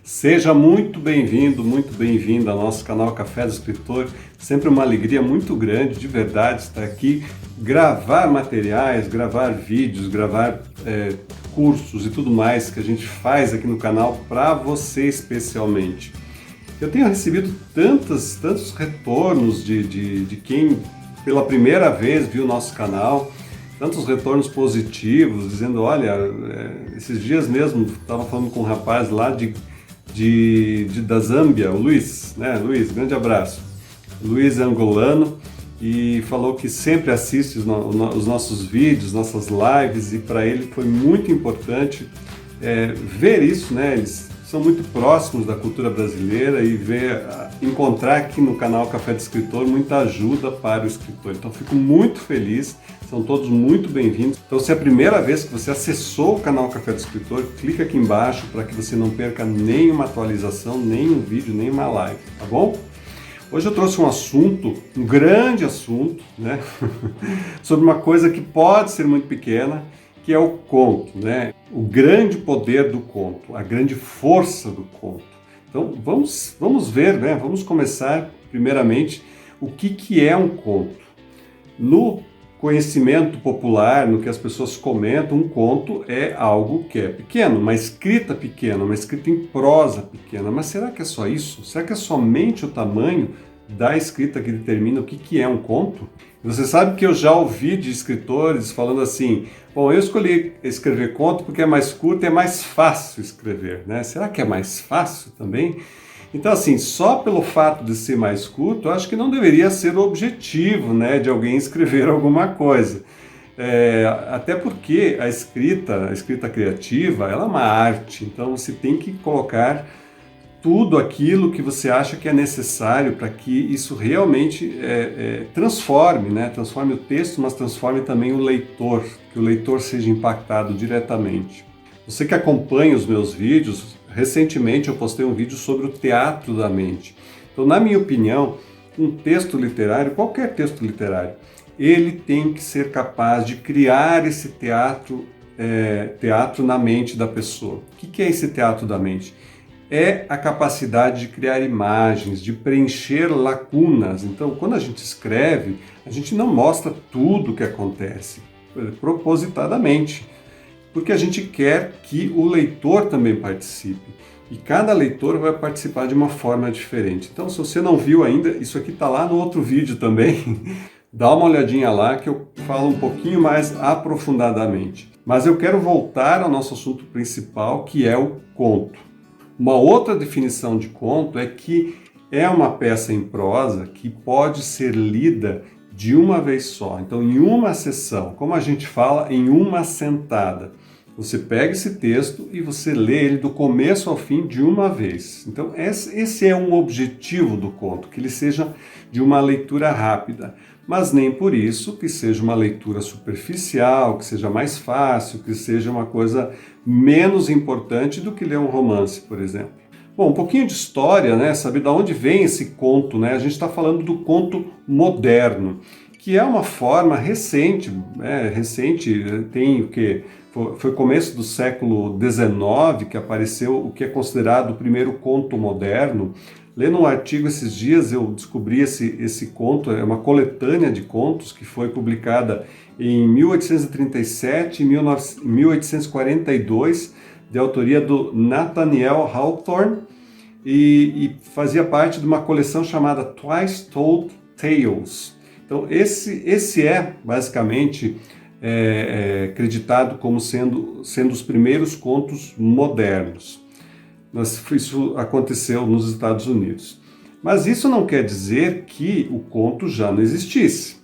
Seja muito bem-vindo ao nosso canal Café do Escritor. Sempre uma alegria muito grande, de verdade, estar aqui, gravar materiais, gravar vídeos, gravar cursos e tudo mais que a gente faz aqui no canal para você especialmente. Eu tenho recebido tantos retornos de quem pela primeira vez viu o nosso canal, tantos retornos positivos, dizendo, olha, esses dias mesmo estava falando com um rapaz lá da Zâmbia, o Luiz, né? Luiz, grande abraço. Luiz é angolano e falou que sempre assiste os nossos vídeos, nossas lives, e para ele foi muito importante ver isso, né? Eles são muito próximos da cultura brasileira e encontrar aqui no canal Café do Escritor muita ajuda para o escritor. Então fico muito feliz, são todos muito bem-vindos. Então se é a primeira vez que você acessou o canal Café do Escritor, clica aqui embaixo para que você não perca nenhuma atualização, nenhum vídeo, nenhuma live, tá bom? Hoje eu trouxe um assunto, um grande assunto, né? sobre uma coisa que pode ser muito pequena, que é o conto, né? O grande poder do conto, a grande força do conto. Então vamos ver, né? Vamos começar primeiramente o que é um conto. No conhecimento popular, no que as pessoas comentam, um conto é algo que é pequeno, uma escrita pequena, uma escrita em prosa pequena. Mas será que é só isso? Será que é somente o tamanho da escrita que determina o que é um conto? Você sabe que eu já ouvi de escritores falando assim, bom, eu escolhi escrever conto porque é mais curto e é mais fácil escrever, né? Será que é mais fácil também? Então, assim, só pelo fato de ser mais curto, eu acho que não deveria ser o objetivo, né, de alguém escrever alguma coisa. Até porque a escrita criativa, ela é uma arte, então você tem que colocar tudo aquilo que você acha que é necessário para que isso realmente transforme, né? Transforme o texto, mas transforme também o leitor, que o leitor seja impactado diretamente. Você que acompanha os meus vídeos, recentemente eu postei um vídeo sobre o teatro da mente. Então, na minha opinião, um texto literário, qualquer texto literário, ele tem que ser capaz de criar esse teatro na mente da pessoa. O que é esse teatro da mente? É a capacidade de criar imagens, de preencher lacunas. Então, quando a gente escreve, a gente não mostra tudo o que acontece, propositadamente, porque a gente quer que o leitor também participe. E cada leitor vai participar de uma forma diferente. Então, se você não viu ainda, isso aqui está lá no outro vídeo também. Dá uma olhadinha lá que eu falo um pouquinho mais aprofundadamente. Mas eu quero voltar ao nosso assunto principal, que é o conto. Uma outra definição de conto é que é uma peça em prosa que pode ser lida de uma vez só. Então, em uma sessão, como a gente fala, em uma sentada. Você pega esse texto e você lê ele do começo ao fim de uma vez. Então, esse é um objetivo do conto, que ele seja de uma leitura rápida. Mas nem por isso que seja uma leitura superficial, que seja mais fácil, que seja uma coisa menos importante do que ler um romance, por exemplo. Bom, um pouquinho de história, né? Saber de onde vem esse conto, né? A gente está falando do conto moderno, que é uma forma recente, tem o quê? Foi começo do século XIX que apareceu o que é considerado o primeiro conto moderno. Lendo um artigo esses dias, eu descobri esse conto, é uma coletânea de contos que foi publicada em 1837 e 1842, de autoria do Nathaniel Hawthorne, e fazia parte de uma coleção chamada Twice Told Tales. Então, esse é, basicamente, acreditado como sendo os primeiros contos modernos. Isso aconteceu nos Estados Unidos. Mas isso não quer dizer que o conto já não existisse.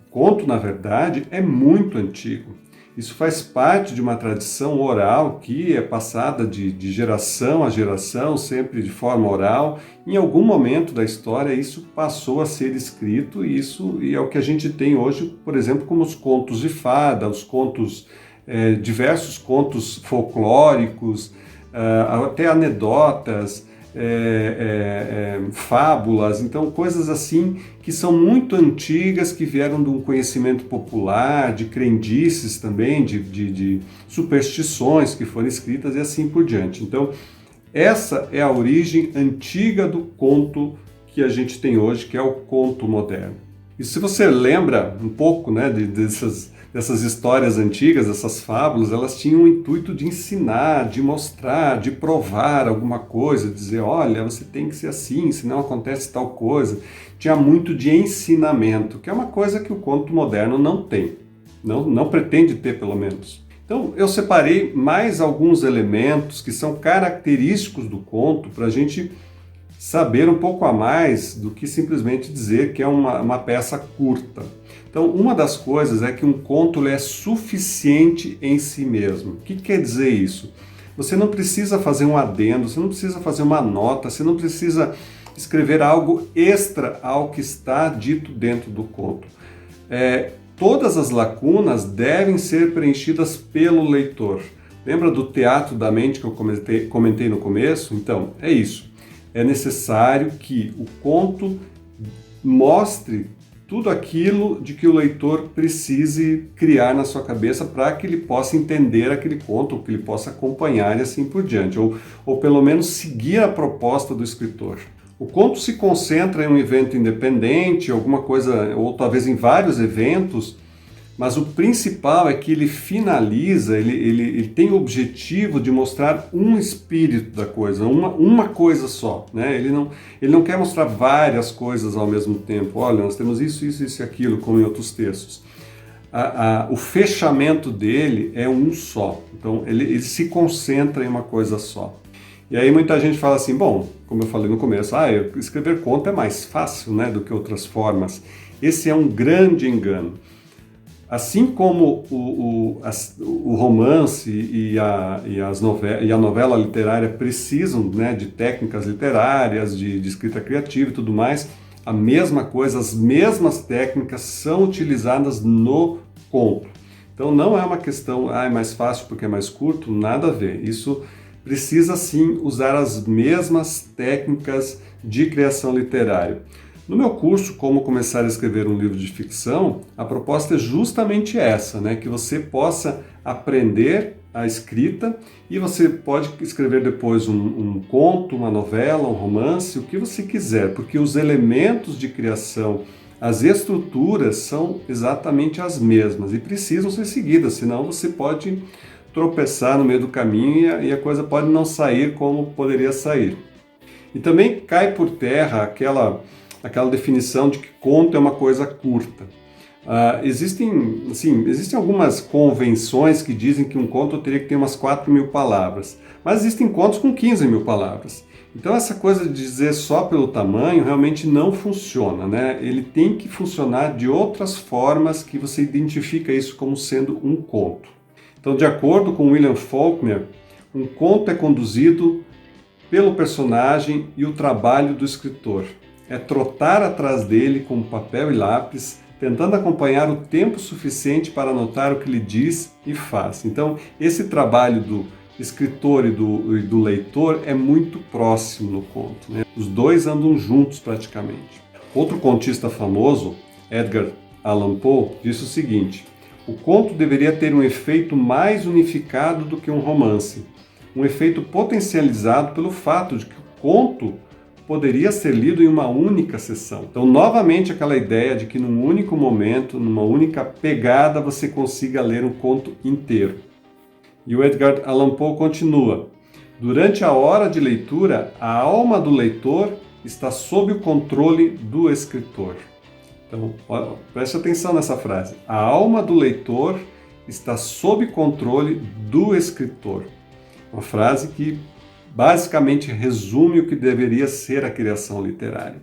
O conto, na verdade, é muito antigo. Isso faz parte de uma tradição oral que é passada de geração a geração, sempre de forma oral. Em algum momento da história, isso passou a ser escrito e é o que a gente tem hoje, por exemplo, como os contos de fada, os contos, diversos contos folclóricos, até anedotas, fábulas, então coisas assim que são muito antigas, que vieram de um conhecimento popular, de crendices também, de superstições que foram escritas e assim por diante. Então, Essa é a origem antiga do conto que a gente tem hoje, que é o conto moderno. E se você lembra um pouco, né, dessas histórias antigas, essas fábulas, elas tinham o intuito de ensinar, de mostrar, de provar alguma coisa, dizer, olha, você tem que ser assim, senão acontece tal coisa. Tinha muito de ensinamento, que é uma coisa que o conto moderno não tem, não pretende ter, pelo menos. Então, eu separei mais alguns elementos que são característicos do conto para a gente saber um pouco a mais do que simplesmente dizer que é uma peça curta. Então, uma das coisas é que um conto é suficiente em si mesmo. O que quer dizer isso? Você não precisa fazer um adendo, você não precisa fazer uma nota, você não precisa escrever algo extra ao que está dito dentro do conto. Todas as lacunas devem ser preenchidas pelo leitor. Lembra do teatro da mente que eu comentei no começo? Então, é isso. É necessário que o conto mostre tudo aquilo de que o leitor precise criar na sua cabeça para que ele possa entender aquele conto, ou que ele possa acompanhar e assim por diante, ou pelo menos seguir a proposta do escritor. O conto se concentra em um evento independente, alguma coisa, ou talvez em vários eventos, mas o principal é que ele finaliza, ele tem o objetivo de mostrar um espírito da coisa, uma coisa só, né? Ele não quer mostrar várias coisas ao mesmo tempo. Olha, nós temos isso e aquilo, como em outros textos. O fechamento dele é um só, então ele se concentra em uma coisa só. E aí muita gente fala assim, bom, como eu falei no começo, escrever conto é mais fácil, né, do que outras formas. Esse é um grande engano. Assim como o romance e a novela literária precisam, né, de técnicas literárias, de escrita criativa e tudo mais, a mesma coisa, as mesmas técnicas são utilizadas no conto. Então não é uma questão, é mais fácil porque é mais curto, nada a ver. Isso precisa sim usar as mesmas técnicas de criação literária. No meu curso, Como Começar a Escrever um Livro de Ficção, a proposta é justamente essa, né? Que você possa aprender a escrita e você pode escrever depois um conto, uma novela, um romance, o que você quiser, porque os elementos de criação, as estruturas são exatamente as mesmas e precisam ser seguidas, senão você pode tropeçar no meio do caminho e a coisa pode não sair como poderia sair. E também cai por terra aquela definição de que conto é uma coisa curta. Existem algumas convenções que dizem que um conto teria que ter umas 4.000 palavras, mas existem contos com 15.000 palavras. Então essa coisa de dizer só pelo tamanho realmente não funciona, né? Ele tem que funcionar de outras formas que você identifica isso como sendo um conto. Então, de acordo com William Faulkner, um conto é conduzido pelo personagem e o trabalho do escritor. É trotar atrás dele com papel e lápis, tentando acompanhar o tempo suficiente para anotar o que ele diz e faz. Então, esse trabalho do escritor e do leitor é muito próximo no conto, né? Os dois andam juntos praticamente. Outro contista famoso, Edgar Allan Poe, disse o seguinte: o conto deveria ter um efeito mais unificado do que um romance, um efeito potencializado pelo fato de que o conto poderia ser lido em uma única sessão. Então, novamente, aquela ideia de que num único momento, numa única pegada, você consiga ler um conto inteiro. E o Edgar Allan Poe continua: durante a hora de leitura, a alma do leitor está sob o controle do escritor. Então, preste atenção nessa frase. A alma do leitor está sob controle do escritor. Uma frase que basicamente resume o que deveria ser a criação literária.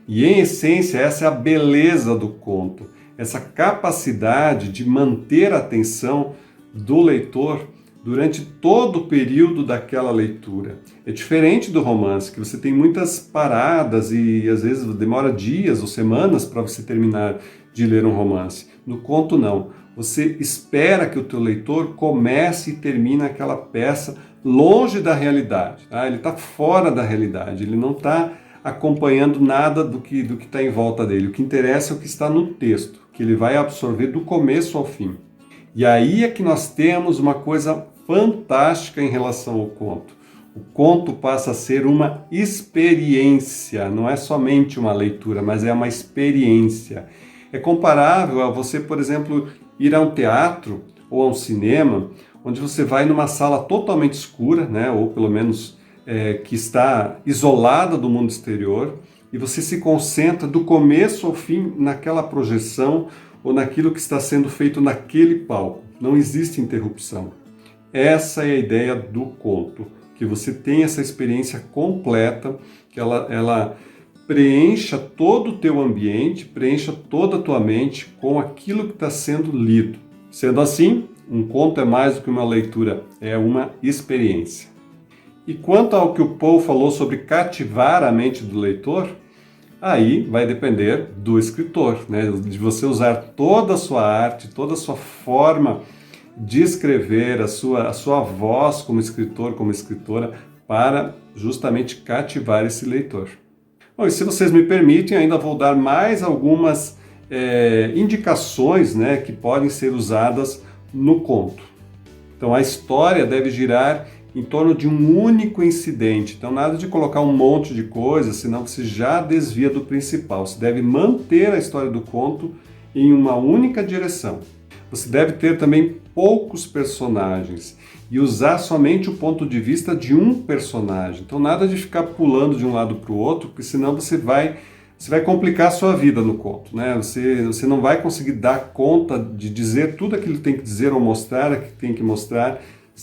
E, em essência, essa é a beleza do conto, essa capacidade de manter a atenção do leitor durante todo o período daquela leitura. É diferente do romance, que você tem muitas paradas e às vezes demora dias ou semanas para você terminar de ler um romance. No conto não. Você espera que o teu leitor comece e termine aquela peça longe da realidade. Ele está fora da realidade, ele não está acompanhando nada do que está em volta dele. O que interessa é o que está no texto, que ele vai absorver do começo ao fim. E aí é que nós temos uma coisa fantástica em relação ao conto. O conto passa a ser uma experiência, não é somente uma leitura, mas é uma experiência. É comparável a você, por exemplo, ir a um teatro ou a um cinema, onde você vai numa sala totalmente escura, né, ou pelo menos que está isolada do mundo exterior, e você se concentra do começo ao fim naquela projeção ou naquilo que está sendo feito naquele palco. Não existe interrupção. Essa é a ideia do conto, que você tenha essa experiência completa, que ela preencha todo o teu ambiente, preencha toda a tua mente com aquilo que está sendo lido. Sendo assim, um conto é mais do que uma leitura, é uma experiência. E quanto ao que o Poe falou sobre cativar a mente do leitor, aí vai depender do escritor, né? De você usar toda a sua arte, toda a sua forma de escrever, a sua voz como escritor, como escritora, para justamente cativar esse leitor. Bom, e se vocês me permitem, ainda vou dar mais algumas indicações, né, que podem ser usadas no conto. Então, a história deve girar em torno de um único incidente. Então, nada de colocar um monte de coisas, senão você já desvia do principal. Você deve manter a história do conto em uma única direção. Você deve ter também poucos personagens e usar somente o ponto de vista de um personagem. Então, nada de ficar pulando de um lado para o outro, porque senão você vai complicar a sua vida no conto, né? Você não vai conseguir dar conta de dizer tudo aquilo que tem que dizer ou mostrar aquilo que tem que mostrar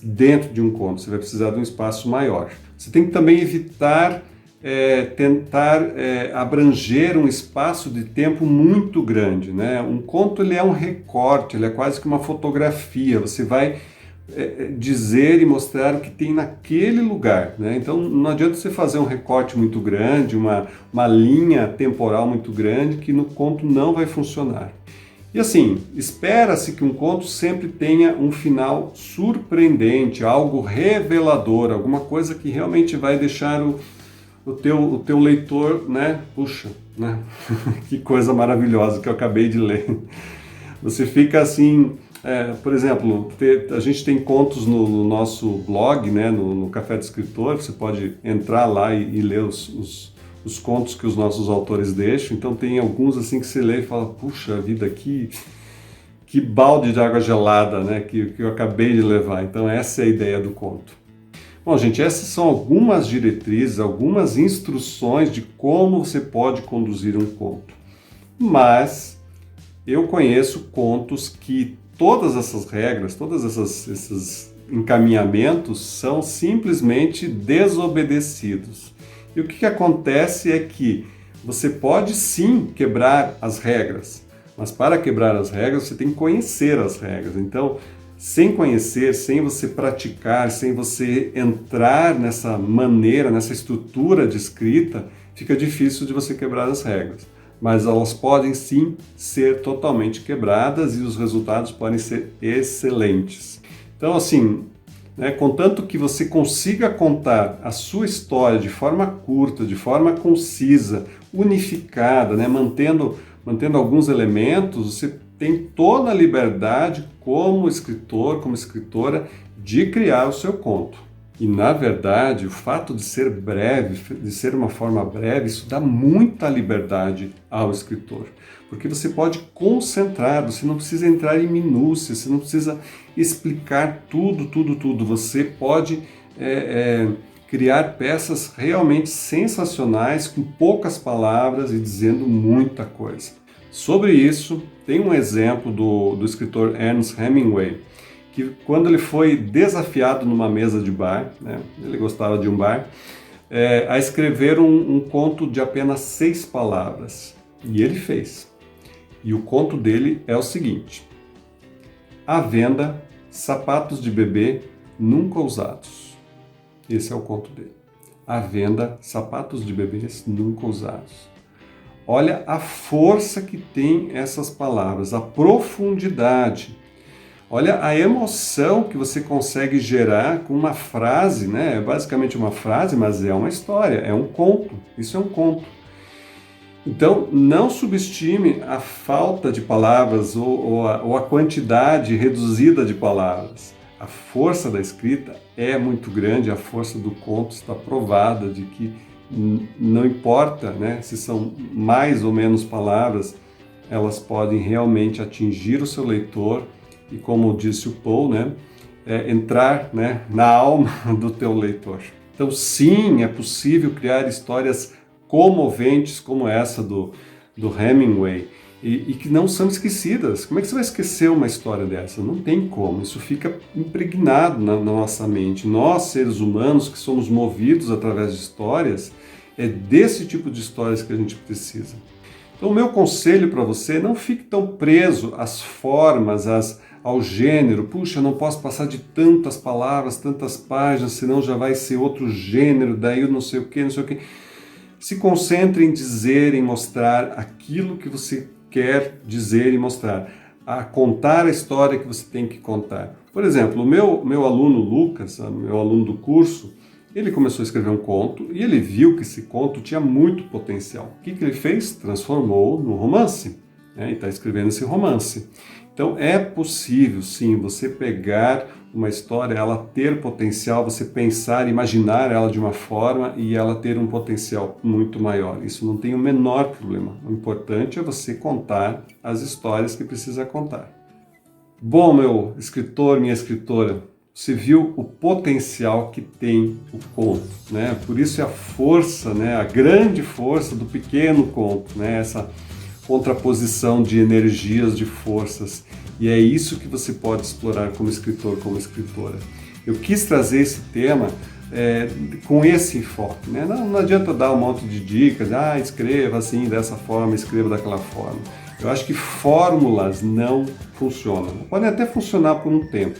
dentro de um conto. Você vai precisar de um espaço maior. Você tem que também evitar tentar abranger um espaço de tempo muito grande, né? Um conto ele é um recorte, ele é quase que uma fotografia. Você vai dizer e mostrar o que tem naquele lugar, né? Então não adianta você fazer um recorte muito grande, uma linha temporal muito grande, que no conto não vai funcionar. E assim, espera-se que um conto sempre tenha um final surpreendente, algo revelador, alguma coisa que realmente vai deixar o teu leitor, né? Puxa, né? Que coisa maravilhosa que eu acabei de ler. Você fica assim, por exemplo, a gente tem contos no nosso blog, né? No Café do Escritor, você pode entrar lá e ler os contos que os nossos autores deixam. Então tem alguns assim que você lê e fala, puxa vida, que balde de água gelada, né, que eu acabei de levar. Então essa é a ideia do conto. Bom, gente, essas são algumas diretrizes, algumas instruções de como você pode conduzir um conto. Mas eu conheço contos que todas essas regras, todos esses encaminhamentos são simplesmente desobedecidos. E o que acontece é que você pode sim quebrar as regras, mas para quebrar as regras você tem que conhecer as regras. Então, sem conhecer, sem você praticar, sem você entrar nessa maneira, nessa estrutura de escrita, fica difícil de você quebrar as regras. Mas elas podem sim ser totalmente quebradas e os resultados podem ser excelentes. Então, assim, contanto que você consiga contar a sua história de forma curta, de forma concisa, unificada, mantendo alguns elementos, você tem toda a liberdade como escritor, como escritora, de criar o seu conto. E, na verdade, o fato de ser breve, de ser uma forma breve, isso dá muita liberdade ao escritor. Porque você pode concentrar, você não precisa entrar em minúcias, você não precisa explicar tudo. Você pode criar peças realmente sensacionais, com poucas palavras e dizendo muita coisa. Sobre isso, tem um exemplo do escritor Ernest Hemingway, que quando ele foi desafiado numa mesa de bar, ele gostava de um bar, a escrever um conto de apenas 6 palavras. E ele fez. E o conto dele é o seguinte: à venda, sapatos de bebê nunca usados. Esse é o conto dele. À venda, sapatos de bebês nunca usados. Olha a força que tem essas palavras, a profundidade. Olha a emoção que você consegue gerar com uma frase, né? É basicamente uma frase, mas é uma história, é um conto. Isso é um conto. Então, não subestime a falta de palavras ou a quantidade reduzida de palavras. a força da escrita é muito grande, a força do conto está provada de que não importa, né, se são mais ou menos palavras, elas podem realmente atingir o seu leitor e, como disse o Paul, né, entrar, né, na alma do teu leitor. Então, sim, é possível criar histórias comoventes como essa do Hemingway e que não são esquecidas. Como é que você vai esquecer uma história dessa? Não tem como, isso fica impregnado na nossa mente. Nós, seres humanos, que somos movidos através de histórias, é desse tipo de histórias que a gente precisa. Então, o meu conselho para você, não fique tão preso às formas, ao gênero. Puxa, não posso passar de tantas palavras, tantas páginas, senão já vai ser outro gênero, daí eu não sei o que, não sei o que. Se concentre em dizer, em mostrar aquilo que você quer dizer e mostrar, a contar a história que você tem que contar. Por exemplo, o meu aluno Lucas, meu aluno do curso, ele começou a escrever um conto e ele viu que esse conto tinha muito potencial. O que ele fez? Transformou no romance, né? E está escrevendo esse romance. Então é possível, sim, você pegar uma história, ela ter potencial, você pensar, imaginar ela de uma forma e ela ter um potencial muito maior. Isso não tem o menor problema. O importante é você contar as histórias que precisa contar. Bom, meu escritor, minha escritora, você viu o potencial que tem o conto, né? Por isso é a força, né? A grande força do pequeno conto, né? Essa contraposição de energias, de forças. E é isso que você pode explorar como escritor, como escritora. Eu quis trazer esse tema com esse enfoque, né? Não adianta dar um monte de dicas, escreva assim, dessa forma, escreva daquela forma. Eu acho que fórmulas não funcionam. Podem até funcionar por um tempo.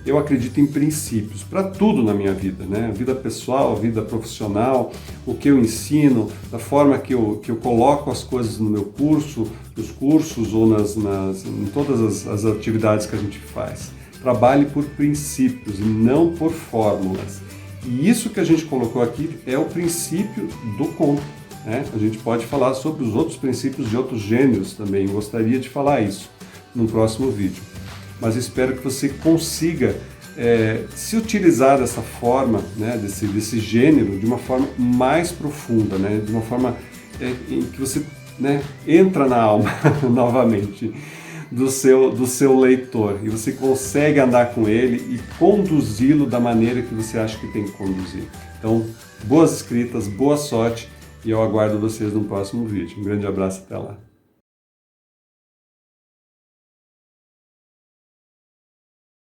Eu acredito em princípios para tudo na minha vida, né? Vida pessoal, vida profissional, o que eu ensino, da forma que eu coloco as coisas no meu curso, nos cursos ou em todas as atividades que a gente faz. Trabalhe por princípios e não por fórmulas. E isso que a gente colocou aqui é o princípio do conto, né? A gente pode falar sobre os outros princípios de outros gêneros também. Gostaria de falar isso no próximo vídeo. Mas espero que você consiga se utilizar dessa forma, né, desse gênero, de uma forma mais profunda, né, de uma forma em que você, né, entra na alma novamente do seu leitor e você consegue andar com ele e conduzi-lo da maneira que você acha que tem que conduzir. Então, boas escritas, boa sorte e eu aguardo vocês no próximo vídeo. Um grande abraço, até lá.